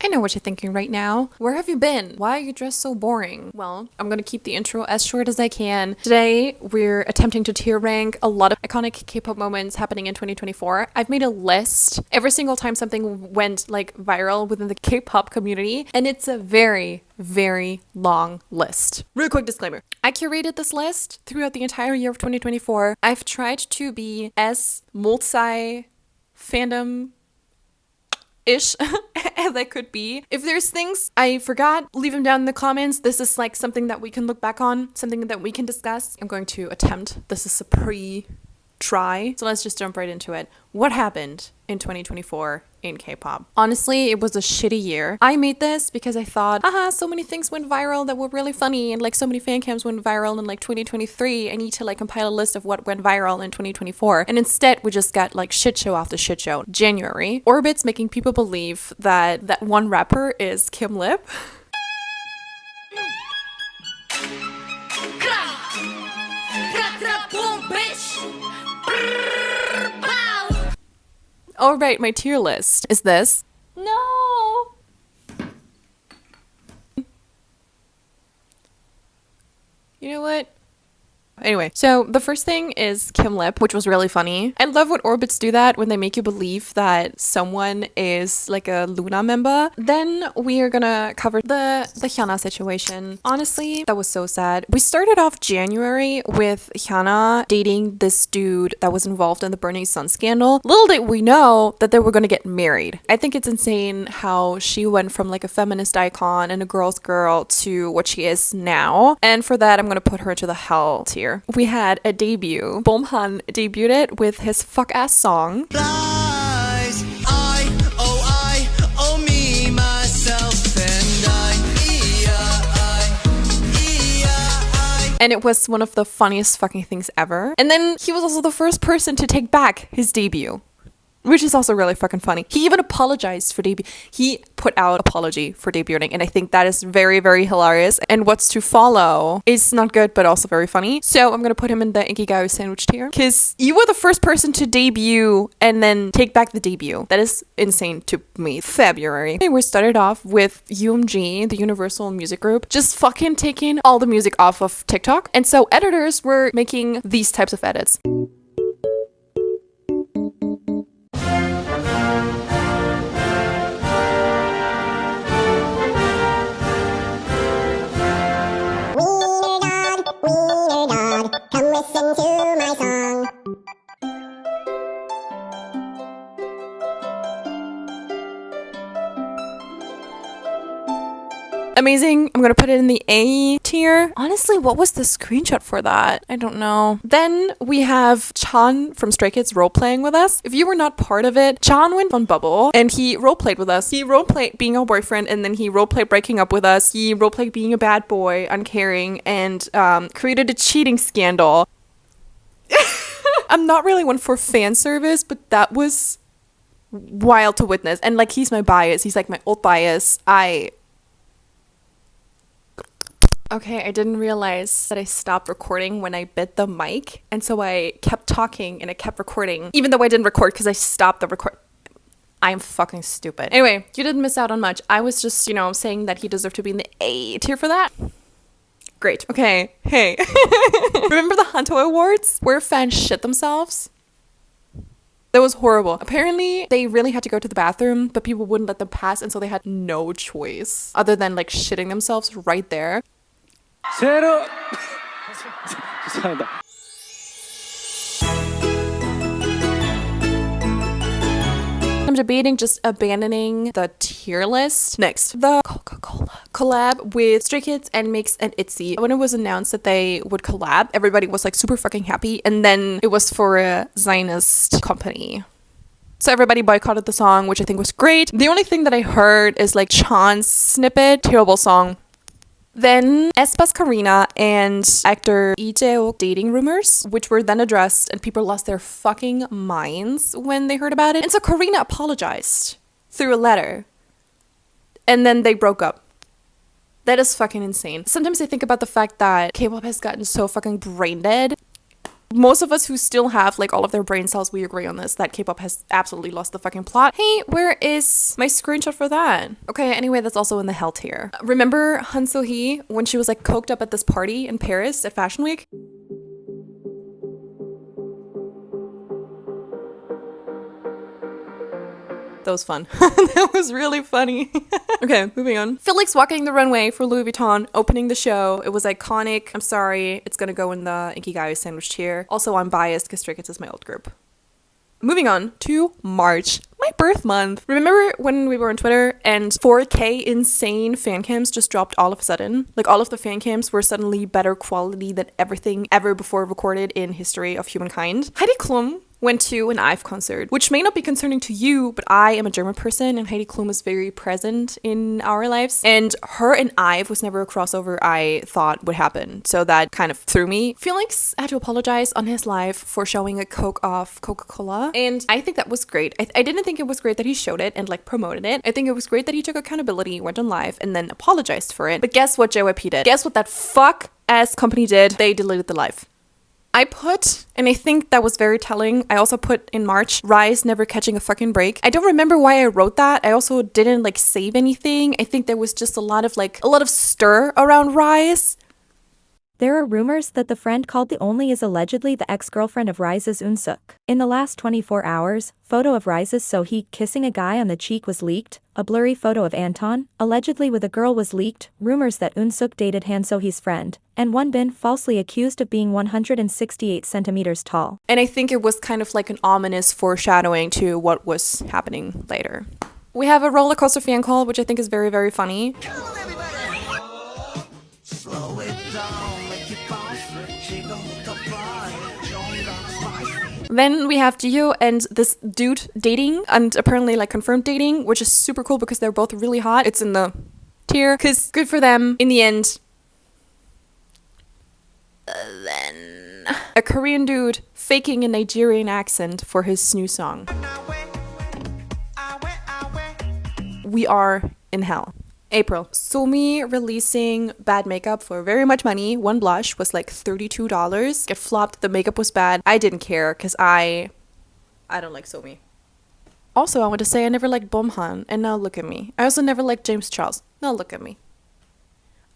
I know what you're thinking right now. Where have you been? Why are you dressed so boring? Well, I'm gonna keep the intro as short as I can. Today, we're attempting to tier rank a lot of iconic K-pop moments happening in 2024. I've made a list every single time something went like viral within the K-pop community, and it's a very, very long list. Real quick disclaimer. I curated this list throughout the entire year of 2024. I've tried to be as multi-fandom ish as I could be. If there's things I forgot, leave them down in the comments. This is like something that we can look back on, something that we can discuss. I'm going to attempt. This is a pre-try. So let's just jump right into it. What happened in 2024 in K-pop? Honestly, it was a shitty year. I made this because I thought, so many things went viral that were really funny, and like so many fan cams went viral in like 2023. I need to like compile a list of what went viral in 2024. And instead, we just got like shit show after shit show. January, Orbit's making people believe that that one rapper is Kim Lip. All right, my tier list is this. No. You know what? Anyway, so the first thing is Kim Lip, which was really funny. I love when Orbits do that, when they make you believe that someone is like a Luna member. Then we are gonna cover the Hyuna situation. Honestly, that was so sad. We started off January with Hyuna dating this dude that was involved in the Burning Sun scandal. Little did we know that they were gonna get married. I think it's insane how she went from like a feminist icon and a girl's girl to what she is now. And for that, I'm gonna put her to the hell tier. We had a debut. Bomhan debuted with his fuck-ass song. Lies. Oh me, myself, and I. And it was one of the funniest fucking things ever. And then he was also the first person to take back his debut, which is also really fucking funny. He even apologized for debut. He put out apology for debuting, and I think that is very, very hilarious. And what's to follow is not good, but also very funny. So I'm gonna put him in the Inkigayo sandwich tier, because you were the first person to debut and then take back the debut. That is insane to me. February. Okay, we started off with UMG, the Universal Music Group, just fucking taking all the music off of TikTok. And so editors were making these types of edits. Come listen to my song. Amazing. I'm gonna put it in the A tier. Honestly, what was the screenshot for that? I don't know. Then we have Chan from Stray Kids role-playing with us. If you were not part of it, Chan went on Bubble and he role-played with us. He role-played being our boyfriend, and then he role-played breaking up with us. He role-played being a bad boy, uncaring, and created a cheating scandal. I'm not really one for fan service, but that was wild to witness. And like, he's my bias. He's like my old bias. Okay, I didn't realize that I stopped recording when I bit the mic. And so I kept talking and I kept recording, even though I didn't record because I stopped the record. I am fucking stupid. Anyway, you didn't miss out on much. I was just, saying that he deserved to be in the A tier for that. Great. Okay, hey. Remember the Hanto Awards where fans shit themselves? That was horrible. Apparently, they really had to go to the bathroom, but people wouldn't let them pass, and so they had no choice other than like shitting themselves right there. 새로 죄송합니다. I'm debating just abandoning the tier list. Next, the Coca-Cola collab with Stray Kids and Mix and ITZY. When it was announced that they would collab, everybody was like super fucking happy, and then it was for a Zionist company. So everybody boycotted the song, which I think was great. The only thing that I heard is like Chan's snippet. Terrible song. Then aespa's Karina and actor Lee Jae-wook dating rumors, which were then addressed, and people lost their fucking minds when they heard about it. And so Karina apologized through a letter, and then they broke up. That is fucking insane. Sometimes I think about the fact that K-pop has gotten so fucking brain dead Most of us who still have like all of their brain cells, we agree on this, that K-pop has absolutely lost the fucking plot. Hey, where is my screenshot for that? Okay, anyway, that's also in the hell tier. Remember Han So-hee when she was like coked up at this party in Paris at Fashion Week? That was fun. That was really funny. Okay, moving on. Felix walking the runway for Louis Vuitton, opening the show. It was iconic. I'm sorry. It's gonna go in the Inkigayo sandwich tier. Also, I'm biased because Stray Kids is my old group. Moving on to March, my birth month. Remember when we were on Twitter and 4K insane fan cams just dropped all of a sudden? Like all of the fan cams were suddenly better quality than everything ever before recorded in history of humankind. Heidi Klum went to an IVE concert, which may not be concerning to you, but I am a German person and Heidi Klum is very present in our lives. And her and IVE was never a crossover I thought would happen. So that kind of threw me. Felix had to apologize on his live for showing a Coke off Coca-Cola. And I think that was great. I didn't think it was great that he showed it and like promoted it. I think it was great that he took accountability, went on live, and then apologized for it. But guess what JYP did? Guess what that fuck-ass company did? They deleted the live. I put, and I think that was very telling, I also put in March, Rise never catching a fucking break. I don't remember why I wrote that. I also didn't like save anything. I think there was just a lot of stir around Rise. There are rumors that the friend called the Only is allegedly the ex-girlfriend of Rise's Eun-suk. In the last 24 hours, photo of Rise's So-hee kissing a guy on the cheek was leaked, a blurry photo of Anton, allegedly with a girl was leaked, rumors that Eun-suk dated Han So-hee's friend, and Wonbin falsely accused of being 168 centimeters tall. And I think it was kind of like an ominous foreshadowing to what was happening later. We have a roller coaster fan call, which I think is very, very funny. Slow it down, make it bounce. 지금부터 fly. Then we have Jihyo and this dude dating, and apparently like confirmed dating, which is super cool because they're both really hot. It's in the tier, because good for them in the end. Then a Korean dude faking a Nigerian accent for his new song. We are in hell. April. Somi releasing bad makeup for very much money. One blush was like $32. It flopped. The makeup was bad. I didn't care because I don't like Somi. Also, I want to say I never liked Bomhan, and now look at me. I also never liked James Charles. Now look at me.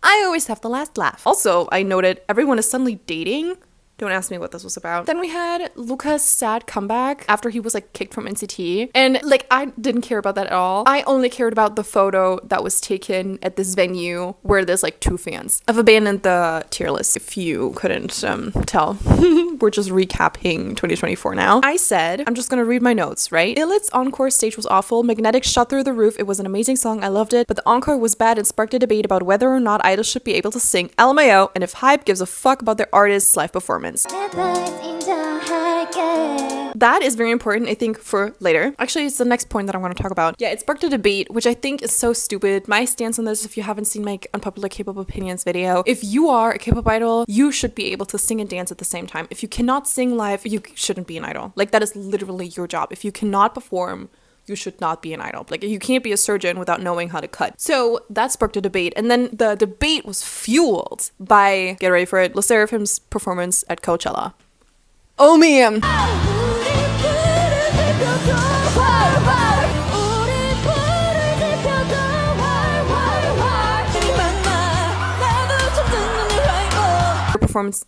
I always have the last laugh. Also, I noted everyone is suddenly dating. Don't ask me what this was about. Then we had Luca's sad comeback after he was like kicked from NCT. And like, I didn't care about that at all. I only cared about the photo that was taken at this venue where there's like two fans. I've abandoned the tier list if you couldn't tell. We're just recapping 2024 now. I said, I'm just gonna read my notes, right? Illit's encore stage was awful. Magnetic shot through the roof. It was an amazing song. I loved it. But the encore was bad and sparked a debate about whether or not idols should be able to sing LMAO and if Hype gives a fuck about their artists' live performance. That is very important, I think, for later. Actually, it's the next point that I'm going to talk about. Yeah, it sparked a debate, which I think is so stupid. My stance on this, if you haven't seen my unpopular K-pop opinions video, if you are a K-pop idol, you should be able to sing and dance at the same time. If you cannot sing live, you shouldn't be an idol. Like, that is literally your job. If you cannot perform, you should not be an idol. Like, you can't be a surgeon without knowing how to cut. So that sparked a debate. And then the debate was fueled by, get ready for it, LE SSERAFIM's performance at Coachella. Oh man! Performance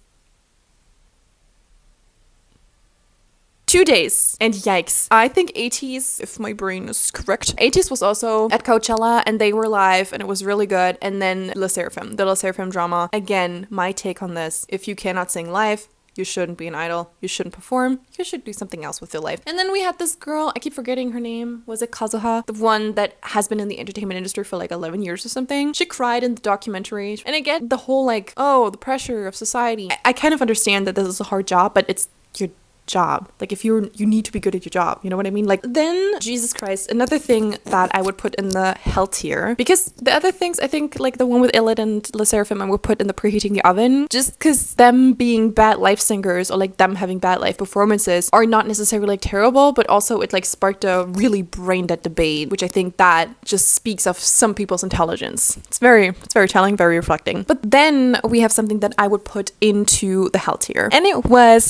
2 days, and yikes. I think 80s, if my brain is correct, 80s was also at Coachella and they were live and it was really good. And then LE SSERAFIM, the LE SSERAFIM drama. Again, my take on this, if you cannot sing live, you shouldn't be an idol, you shouldn't perform, you should do something else with your life. And then we had this girl, I keep forgetting her name, was it Kazuha? The one that has been in the entertainment industry for like 11 years or something. She cried in the documentary. And I get the whole like, oh, the pressure of society. I kind of understand that this is a hard job, but it's, you're job. Like if you need to be good at your job, you know what I mean? Like then, Jesus Christ, another thing that I would put in the hell tier, because the other things, I think like the one with Illid and Le Seraphim, I would put in the preheating the oven, just because them being bad live singers or like them having bad live performances are not necessarily like terrible, but also it like sparked a really brain dead debate, which I think that just speaks of some people's intelligence. It's very telling, very reflecting. But then we have something that I would put into the hell tier, and it was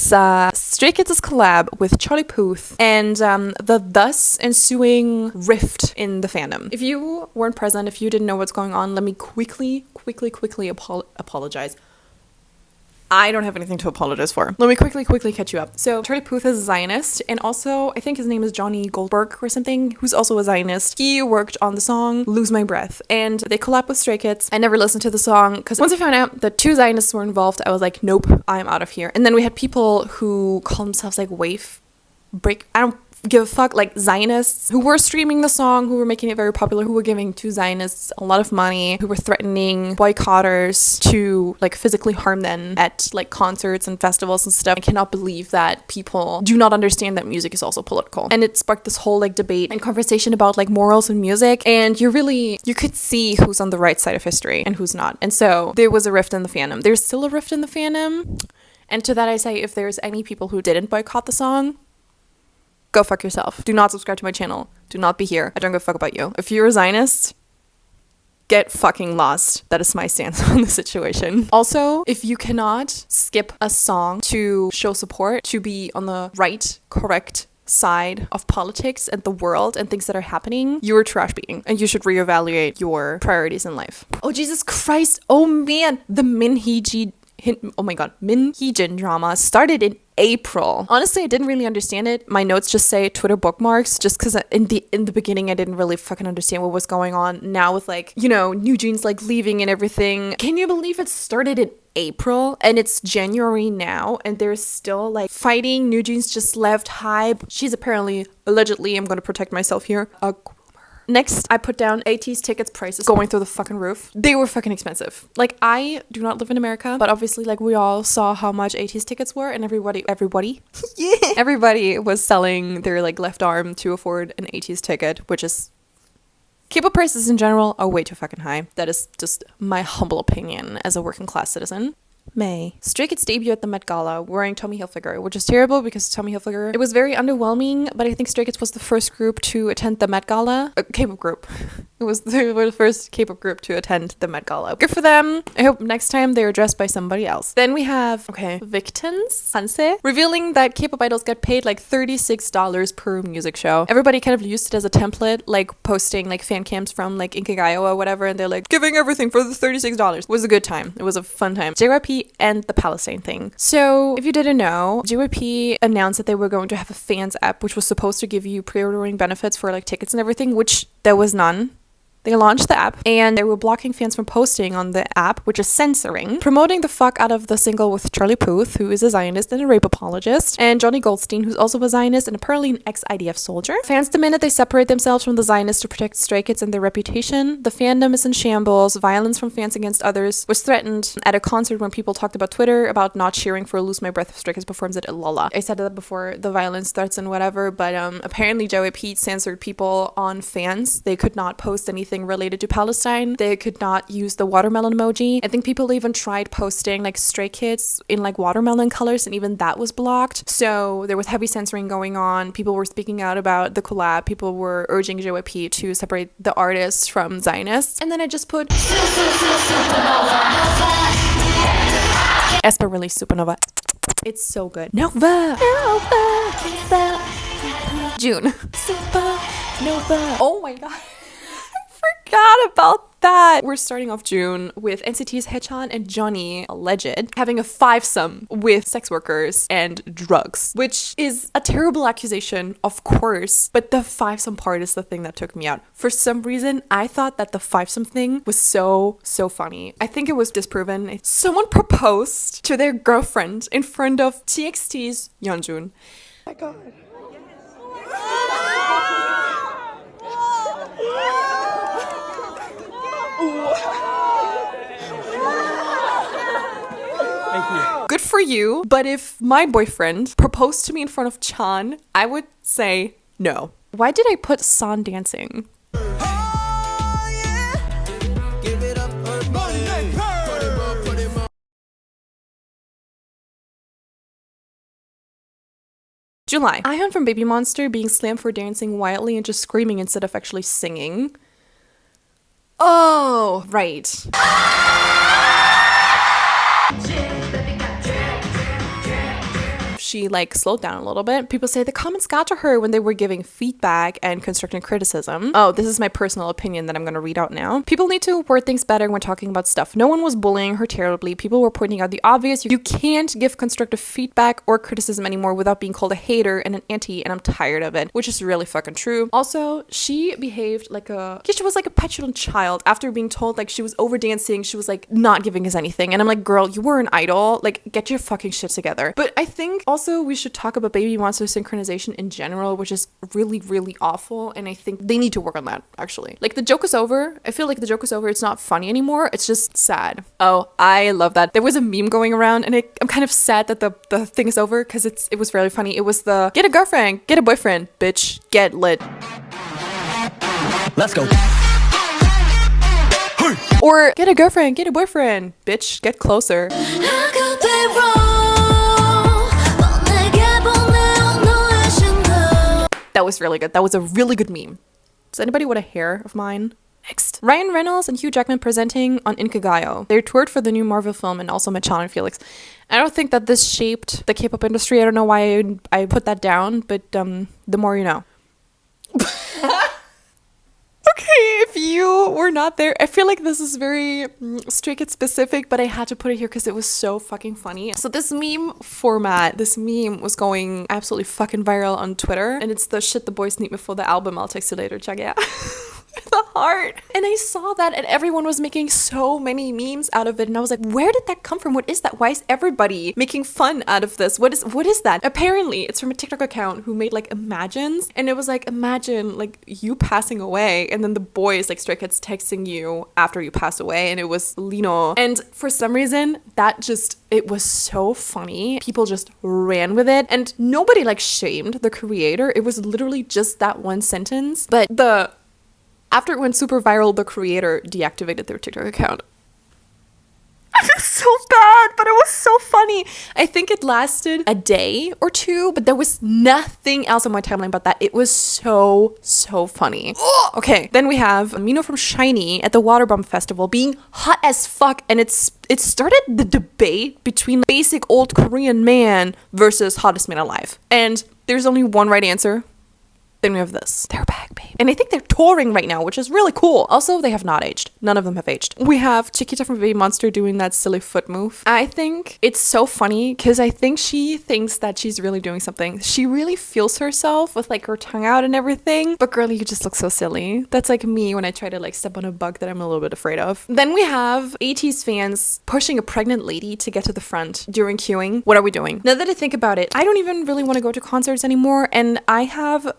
Stray Kids' collab with Charlie Puth and the thus ensuing rift in the fandom. If you weren't present, if you didn't know what's going on, let me quickly apologize. I don't have anything to apologize for. Let me quickly catch you up. So Charlie Puth is a Zionist, and also I think his name is Johnny Goldberg or something, who's also a Zionist. He worked on the song Lose My Breath, and they collabed with Stray Kids. I never listened to the song because once I found out that 2 Zionists were involved, I was like, nope, I'm out of here. And then we had people who call themselves like I don't give a fuck, like Zionists who were streaming the song, who were making it very popular, who were giving 2 Zionists a lot of money, who were threatening boycotters to like physically harm them at like concerts and festivals and stuff. I cannot believe that people do not understand that music is also political. And it sparked this whole like debate and conversation about like morals in music, and you could see who's on the right side of history and who's not. And so there was a rift in the fandom. There's still a rift in the fandom. And to that I say, if there's any people who didn't boycott the song, go fuck yourself. Do not subscribe to my channel. Do not be here. I don't give a fuck about you. If you're a Zionist, get fucking lost. That is my stance on the situation. Also, if you cannot skip a song to show support, to be on the right, correct side of politics and the world and things that are happening, you're a trash being, and you should reevaluate your priorities in life. Oh, Jesus Christ. Oh, man. The Min Hee-jin drama started in April. Honestly, I didn't really understand it. My notes just say Twitter bookmarks, just because in the beginning I didn't really fucking understand what was going on. Now with like, you know, New Jeans like leaving and everything. Can you believe it started in April and it's January now and they're still like fighting? New Jeans just left Hype. She's apparently, allegedly, I'm gonna protect myself here, a Next, I put down AT's tickets prices going through the fucking roof. They were fucking expensive. Like, I do not live in America, but obviously, like, we all saw how much AT's tickets were, and everybody, yeah, everybody was selling their, like, left arm to afford an AT's ticket, which is... K-pop prices in general are way too fucking high. That is just my humble opinion as a working class citizen. May. Stray Kids debut at the Met Gala wearing Tommy Hilfiger, which is terrible because Tommy Hilfiger, it was very underwhelming, but I think Stray Kids was the first group to attend the Met Gala. K-pop group. They were the first K-pop group to attend the Met Gala. Good for them. I hope next time they're dressed by somebody else. Then we have, Victons, Hanse, revealing that K-pop idols get paid like $36 per music show. Everybody kind of used it as a template, like posting like fan cams from like Inkigayo or whatever, and they're like, giving everything for the $36. It was a good time. It was a fun time. JYP and the Palestine thing. So, if you didn't know, JYP announced that they were going to have a fans app, which was supposed to give you pre-ordering benefits for like tickets and everything, which there was none. They launched the app and they were blocking fans from posting on the app, which is censoring, promoting the fuck out of the single with Charlie Puth, who is a Zionist and a rape apologist, and Johnny Goldstein, who's also a Zionist and apparently an ex-IDF soldier. Fans demanded they separate themselves from the Zionists to protect Stray Kids and their reputation. The fandom is in shambles. Violence from fans against others was threatened at a concert when people talked about Twitter about not cheering for Lose My Breath if Stray Kids performs it at Lolla. I said that before, the violence, threats, and whatever, but apparently JYP censored people on fans. They could not post anything related to Palestine. They could not use the watermelon emoji. I think people even tried posting like Stray Kids in like watermelon colors, and even that was blocked. So there was heavy censoring going on. People were speaking out about the collab. People were urging JYP to separate the artists from Zionists. And then I just put aespa released Supernova. It's so good. Nova. June. Supernova. Oh my god. Forgot about that. We're starting off June with NCT's Haechan and Johnny, alleged, having a fivesome with sex workers and drugs, which is a terrible accusation, of course, but the fivesome part is the thing that took me out. For some reason, I thought that the fivesome thing was so funny. I think it was disproven. Someone proposed to their girlfriend in front of TXT's Yeonjun. Oh my god. Good for you, but if my boyfriend proposed to me in front of Chan, I would say no. Why did I put San dancing? July. Ion from Baby Monster being slammed for dancing wildly and just screaming instead of actually singing. Oh, right. She like slowed down a little bit. People say the comments got to her when they were giving feedback and constructive criticism. Oh, this is my personal opinion that I'm going to read out now. People need to word things better when talking about stuff. No one was bullying her terribly. People were pointing out the obvious. You can't give constructive feedback or criticism anymore without being called a hater and an anti, and I'm tired of it, which is really fucking true. Also, she behaved like she was like a petulant child after being told like she was over dancing. She was like not giving us anything. And I'm like, girl, you were an idol. Like, get your fucking shit together. But I think also we should talk about Baby Monster synchronization in general, which is really, really awful. And I think they need to work on that, actually. Like, the joke is over. I feel like the joke is over. It's not funny anymore. It's just sad. Oh, I love that. There was a meme going around, and I'm kind of sad that the thing is over because it was really funny. It was the get a girlfriend, get a boyfriend, bitch, get lit. Let's go. Or get a girlfriend, get a boyfriend, bitch, get closer. That was really good. That was a really good meme. Does anybody want a hair of mine? Next. Ryan Reynolds and Hugh Jackman presenting on Inkigayo. They toured for the new Marvel film and also met Chan and Felix. I don't think that this shaped the K-pop industry. I don't know why I put that down, but the more you know. Okay, if you were not there, I feel like this is very Stray Kids specific, but I had to put it here because it was so fucking funny. So this meme was going absolutely fucking viral on Twitter, and it's the shit the boys need before the album. I'll text you later, check it out. The heart. And I saw that and everyone was making so many memes out of it, and I was like, where did that come from? What is that? Why is everybody making fun out of this? What is that? Apparently it's from a TikTok account who made like imagines, and it was like, imagine like you passing away and then the boys like Stray Kids texting you after you pass away, and it was Lino. And for some reason it was so funny. People just ran with it, and nobody like shamed the creator. It was literally just that one sentence, but after it went super viral, the creator deactivated their TikTok account. I feel so bad, but it was so funny. I think it lasted a day or two, but there was nothing else on my timeline about that. It was so funny. Okay, then we have Mino from SHINee at the Waterbomb Festival being hot as fuck, and it started the debate between basic old Korean man versus hottest man alive. And there's only one right answer. Then we have this. They're back, babe. And I think they're touring right now, which is really cool. Also, they have not aged. None of them have aged. We have Chiquita from Baby Monster doing that silly foot move. I think it's so funny because I think she thinks that she's really doing something. She really feels herself with like her tongue out and everything. But girl, you just look so silly. That's like me when I try to like step on a bug that I'm a little bit afraid of. Then we have ATEEZ fans pushing a pregnant lady to get to the front during queuing. What are we doing? Now that I think about it, I don't even really want to go to concerts anymore. And I have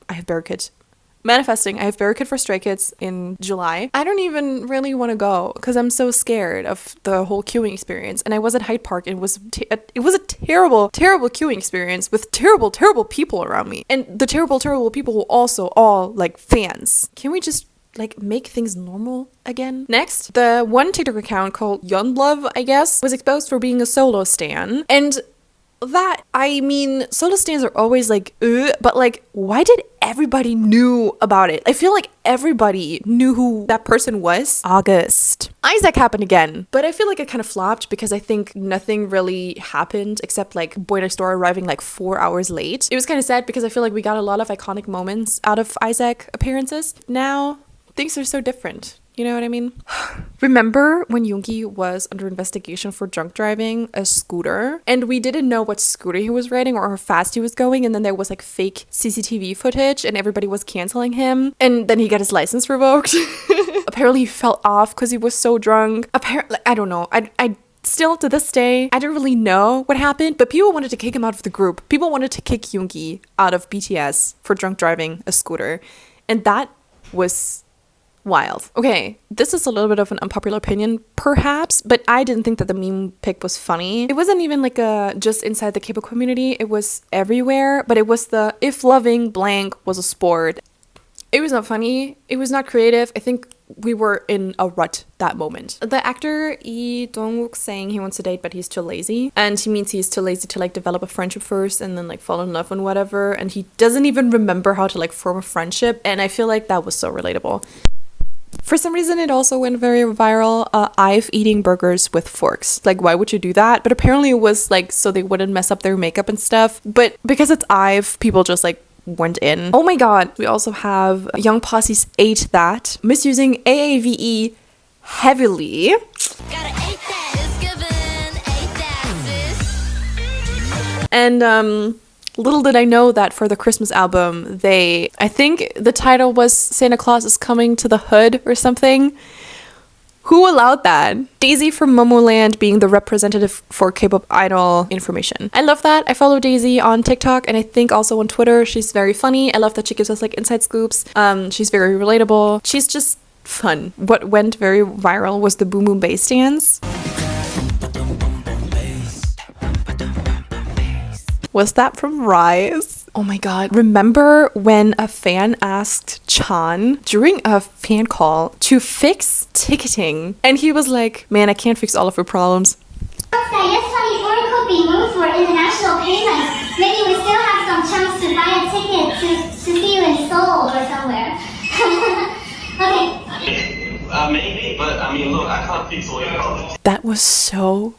I have Barricade manifesting. I have Barricade for Stray Kids in July. I don't even really want to go because I'm so scared of the whole queuing experience. And I was at Hyde Park, and it was a terrible queuing experience with terrible people around me, and the terrible people were also all like fans. Can we just like make things normal again? Next, the one TikTok account called Jumbled, I guess, was exposed for being a solo stan, and that, I mean, solo stans are always like, but like, why did everybody knew about it? I feel like everybody knew who that person was. August. Isaac happened again, but I feel like it kind of flopped because I think nothing really happened except like Boy Next Door arriving like 4 hours late. It was kind of sad because I feel like we got a lot of iconic moments out of Isaac appearances. Now, things are so different. You know what I mean? Remember when Yoongi was under investigation for drunk driving a scooter, and we didn't know what scooter he was riding or how fast he was going, and then there was like fake CCTV footage and everybody was canceling him, and then he got his license revoked. Apparently he fell off because he was so drunk. Apparently, I don't know. I still to this day, I don't really know what happened, but people wanted to kick him out of the group. People wanted to kick Yoongi out of BTS for drunk driving a scooter, and that was wild. Okay, this is a little bit of an unpopular opinion, perhaps, but I didn't think that the meme pic was funny. It wasn't even like a just inside the K-pop community. It was everywhere, but it was the if loving blank was a sport. It was not funny. It was not creative. I think we were in a rut that moment. The actor Lee Dong-wook saying he wants to date, but he's too lazy. And he means he's too lazy to like develop a friendship first and then like fall in love and whatever. And he doesn't even remember how to like form a friendship. And I feel like that was so relatable. For some reason, it also went very viral. I've eating burgers with forks. Like, why would you do that? But apparently it was like so they wouldn't mess up their makeup and stuff. But because it's I've, people just like went in. Oh my god. We also have Young Posse's Ate That, misusing AAVE heavily. Gotta ate that. It's given. Ate that, sis. And little did I know that for the Christmas album, I think the title was Santa Claus is Coming to the Hood or something. Who allowed that? Daisy from Momoland being the representative for K-pop idol information. I love that. I follow Daisy on TikTok and I think also on Twitter. She's very funny. I love that she gives us like inside scoops. She's very relatable. She's just fun. What went very viral was the Boom Boom Bass dance. Was that from Rise? Oh my god. Remember when a fan asked Chan during a fan call to fix ticketing? And he was like, man, I can't fix all of your problems. Yes, 24 could be moved for international payments. Maybe we still have some chance to buy a ticket to see you in Seoul or somewhere. Okay. Maybe, but I mean, look, I can't fix all your problems. That was so...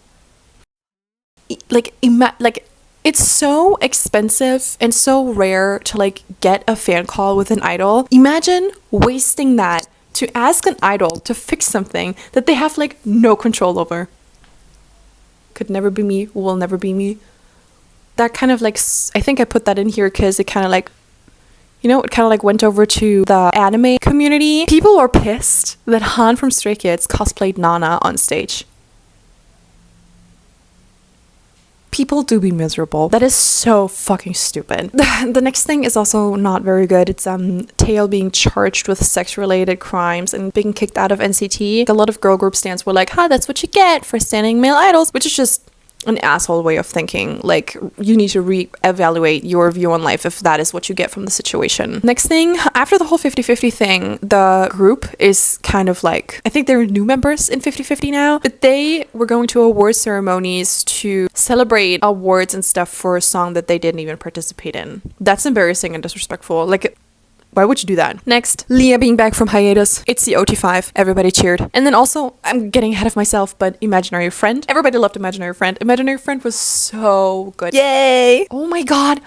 It's so expensive and so rare to like get a fan call with an idol. Imagine wasting that to ask an idol to fix something that they have like no control over. Could never be me, will never be me. That kind of like, I think I put that in here because it kind of like, you know, it kind of like went over to the anime community. People were pissed that Han from Stray Kids cosplayed Nana on stage. People do be miserable. That is so fucking stupid. The next thing is also not very good. It's Taeil being charged with sex-related crimes and being kicked out of NCT. A lot of girl group stans were like, that's what you get for standing male idols, which is just an asshole way of thinking. Like, you need to re-evaluate your view on life if that is what you get from the situation. Next thing, after the whole 50-50 thing, the group is kind of like, I think there are new members in 50-50 now, but they were going to award ceremonies to celebrate awards and stuff for a song that they didn't even participate in. That's embarrassing and disrespectful. Like, why would you do that? Next, Leah being back from hiatus. It's the OT5. Everybody cheered. And then also, I'm getting ahead of myself, but Imaginary Friend. Everybody loved Imaginary Friend. Imaginary Friend was so good. Yay! Oh my god.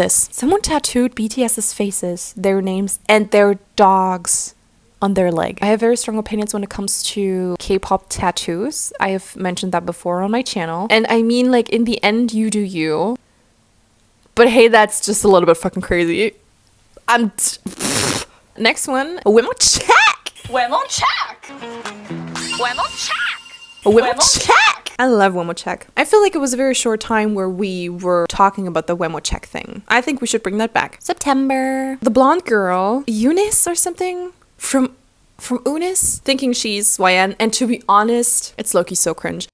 Someone tattooed BTS's faces, their names, and their dogs on their leg. I have very strong opinions when it comes to K-pop tattoos. I have mentioned that before on my channel. And I mean, like, in the end, you do you. But hey, that's just a little bit fucking crazy. Next one, Wemo Check! Wemo check. Wemo check. Wemo Check! I love Wemo Check. I feel like it was a very short time where we were talking about the Wemo Check thing. I think we should bring that back. September. The blonde girl, Eunice or something, from Unis, thinking she's YN, and to be honest, it's low-key so cringe.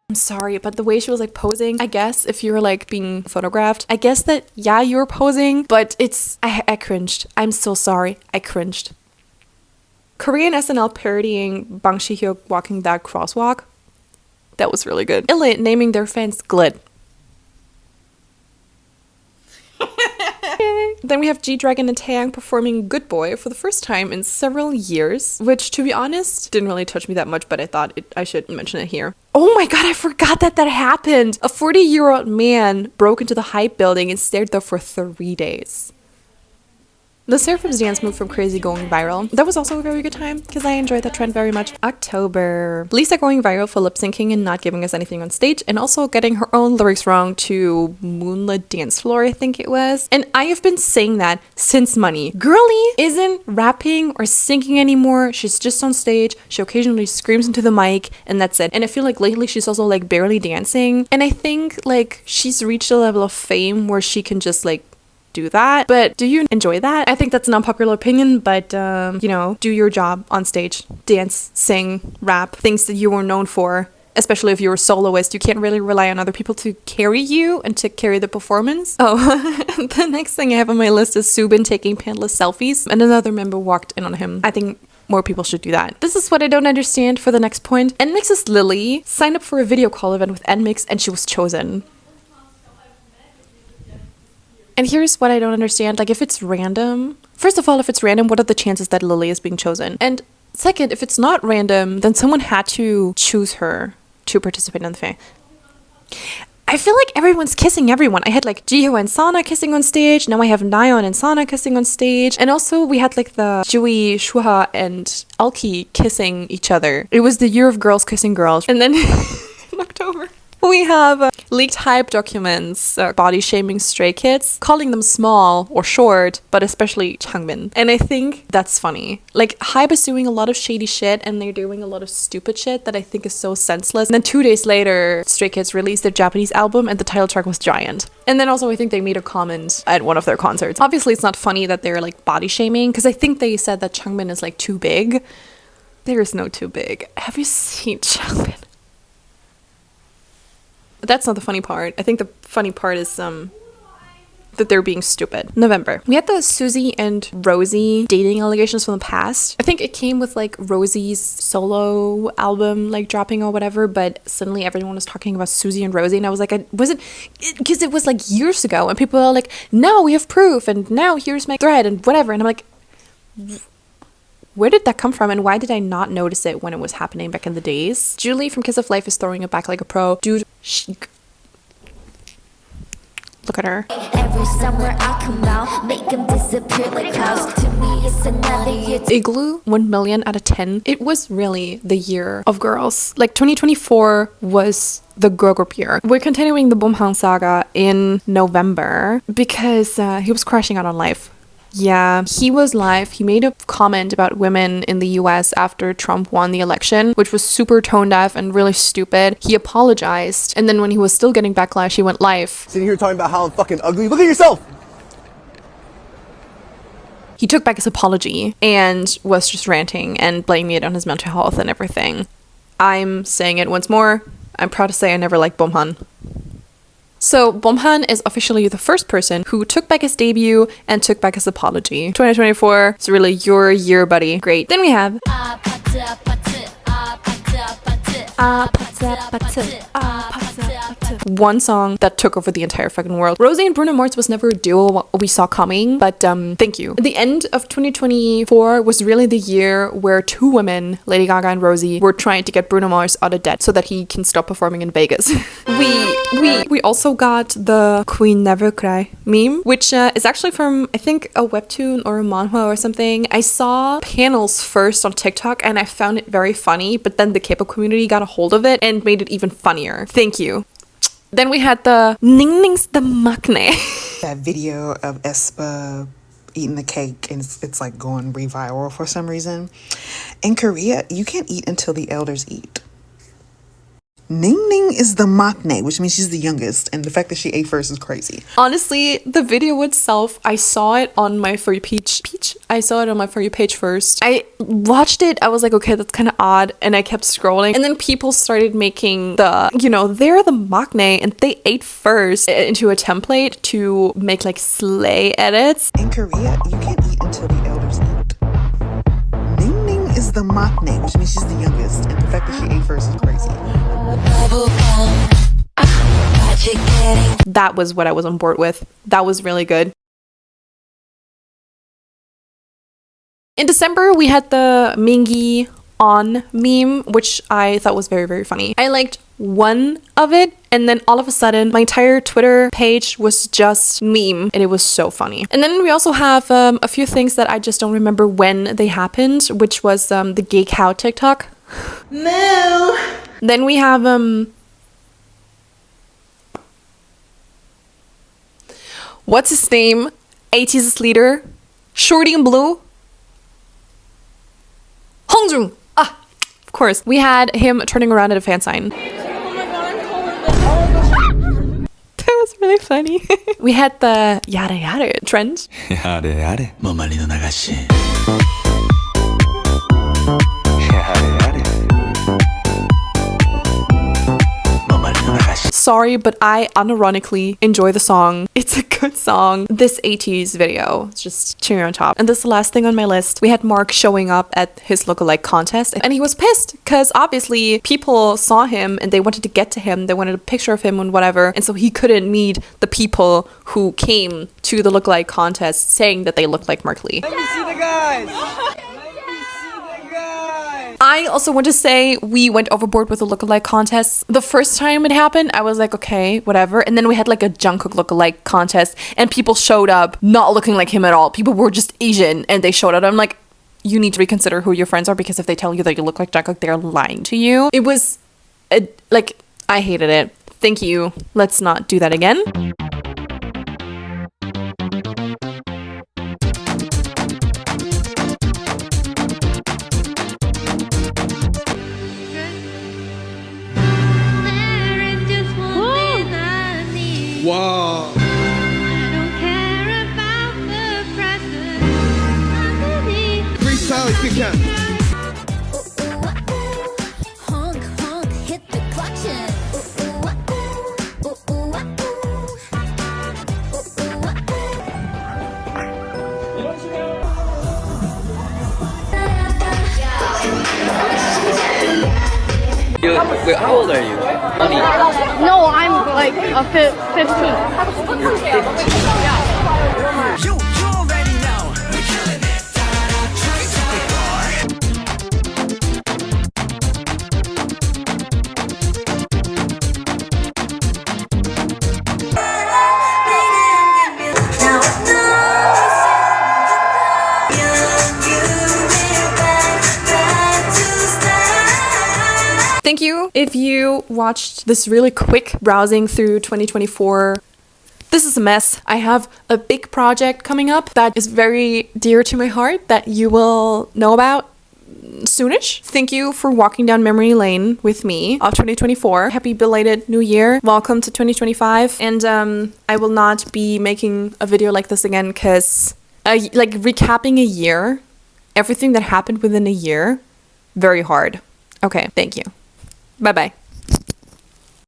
I'm sorry, but the way she was like posing, I guess if you were like being photographed, I guess that, yeah, you were posing, but I cringed. I'm so sorry. I cringed. Korean SNL parodying Bang Si-hyuk walking that crosswalk. That was really good. Illit naming their fans Glit. Then we have G-Dragon and Taeyang performing Good Boy for the first time in several years, which, to be honest, didn't really touch me that much, but I thought I should mention it here. Oh my god, I forgot that happened! A 40-year-old man broke into the Hype building and stayed there for 3 days. The Seraphim's dance move from Crazy going viral. That was also a very good time because I enjoyed that trend very much. October. Lisa going viral for lip syncing and not giving us anything on stage, and also getting her own lyrics wrong to Moonlit Dance Floor, I think it was. And I have been saying that since Money. Girlie isn't rapping or singing anymore. She's just on stage. She occasionally screams into the mic, and that's it. And I feel like lately she's also like barely dancing. And I think like she's reached a level of fame where she can just like do that. But do you enjoy that? I think that's an unpopular opinion, but you know, do your job on stage. Dance, sing, rap, things that you were known for. Especially if you're a soloist, you can't really rely on other people to carry you and to carry the performance. Oh, the next thing I have on my list is Subin taking pantless selfies, and another member walked in on him. I think more people should do that. This is what I don't understand for the next point. NMIX's Lily signed up for a video call event with NMIX and she was chosen. And here's what I don't understand. Like, if it's random, first of all, if it's random, what are the chances that Lily is being chosen? And second, if it's not random, then someone had to choose her to participate in the thing. I feel like everyone's kissing everyone. I had like Jihyo and Sana kissing on stage. Now I have Nayeon and Sana kissing on stage. And also we had like the Jui, Shuha, and Alki kissing each other. It was the year of girls kissing girls. And then in October, we have leaked hype documents body shaming Stray Kids, calling them small or short, but especially Changbin. And I think that's funny. Like, hype is doing a lot of shady shit and they're doing a lot of stupid shit that I think is so senseless. And then 2 days later, Stray Kids released their Japanese album and the title track was Giant. And then also I think they made a comment at one of their concerts. Obviously it's not funny that they're like body shaming, because I think they said that Changbin is like too big. There is no too big. Have you seen Changbin? That's not the funny part. I think the funny part is that they're being stupid. November. We had the Suzy and Rosie dating allegations from the past. I think it came with like Rosie's solo album like dropping or whatever, but suddenly everyone was talking about Suzy and Rosie, and I was like, because it was like years ago, and people are like, now we have proof, and now here's my thread and whatever, and I'm like, where did that come from, and why did I not notice it when it was happening back in the days? Julie from Kiss of Life is throwing it back like a pro. Dude, look at her. Every summer I come out, make them disappear like clouds. To me, it's another year. Igloo, 1 million out of 10. It was really the year of girls. Like 2024 was the girl group year. We're continuing the Bumhang saga in November because he was crashing out on life. Yeah, he was live. He made a comment about women in the US after Trump won the election, which was super tone deaf and really stupid. He apologized, and then when he was still getting backlash, he went live. Sitting here talking about how I'm fucking ugly. Look at yourself! He took back his apology and was just ranting and blaming it on his mental health and everything. I'm saying it once more. I'm proud to say I never liked Bumhan. So Bumhan is officially the first person who took back his debut and took back his apology. 2024 is really your year, buddy. Great. Then we have one song that took over the entire fucking world. Rosie and Bruno Mars was never a duo we saw coming, but thank you. The end of 2024 was really the year where two women, Lady Gaga and Rosie, were trying to get Bruno Mars out of debt so that he can stop performing in Vegas. We also got the Queen Never Cry meme, which is actually from, I think, a webtoon or a manhwa or something. I saw panels first on TikTok and I found it very funny, but then the K-pop community got a hold of it and made it even funnier. Thank you. Then we had the Ningning's the Maknae. That video of aespa eating the cake and it's like going reviral for some reason. In Korea, you can't eat until the elders eat. Ning Ning is the maknae, which means she's the youngest, and the fact that she ate first is crazy. Honestly, the video itself, I saw it on my For You page. I saw it on my For You page first. I watched it, I was like, okay, that's kind of odd, and I kept scrolling. And then people started making the, they're the maknae, and they ate first into a template to make like slay edits. In Korea, you can't eat until the elders eat. Ning Ning is the maknae, which means she's the youngest, and the fact that she ate first is crazy. That was what I was on board with. That was really good. In December, we had the Mingi on meme, which I thought was very, very funny. I liked one of it, and then all of a sudden my entire Twitter page was just meme, and it was so funny. And then we also have a few things that I just don't remember when they happened, which was the gay cow TikTok. No. Then we have what's his name? 80s leader, Shorty in Blue, Hongjung. Ah, of course. We had him turning around at a fan sign. That was really funny. We had the yada yada trend. Yada yada. Momali no nagashi. Sorry, but I unironically enjoy the song. It's a good song. This 80s video, it's just cherry on top. And this is the last thing on my list. We had Mark showing up at his lookalike contest, and he was pissed because obviously people saw him and they wanted to get to him. They wanted a picture of him and whatever. And so he couldn't meet the people who came to the lookalike contest saying that they looked like Mark Lee. Let me see the guys. I also want to say we went overboard with the lookalike contest. The first time it happened, I was like, okay, whatever. And then we had like a Jungkook lookalike contest, and people showed up not looking like him at all. People were just Asian, and they showed up. I'm like, you need to reconsider who your friends are, because if they tell you that you look like Jungkook, they're lying to you. It was like, I hated it. Thank you. Let's not do that again. Wow. Freestyle if you can. Honk, honk, hit the clutch and Wait, how old are you? Honey. No, I'm like 15. You already know. We're killing it. Trace Thank you if you watched this really quick browsing through 2024. This is a mess. I have a big project coming up that is very dear to my heart that you will know about soonish. Thank you for walking down memory lane with me of 2024. Happy belated new year. Welcome to 2025. And I will not be making a video like this again because like recapping a year, everything that happened within a year, very hard. Okay, thank you. Bye-bye.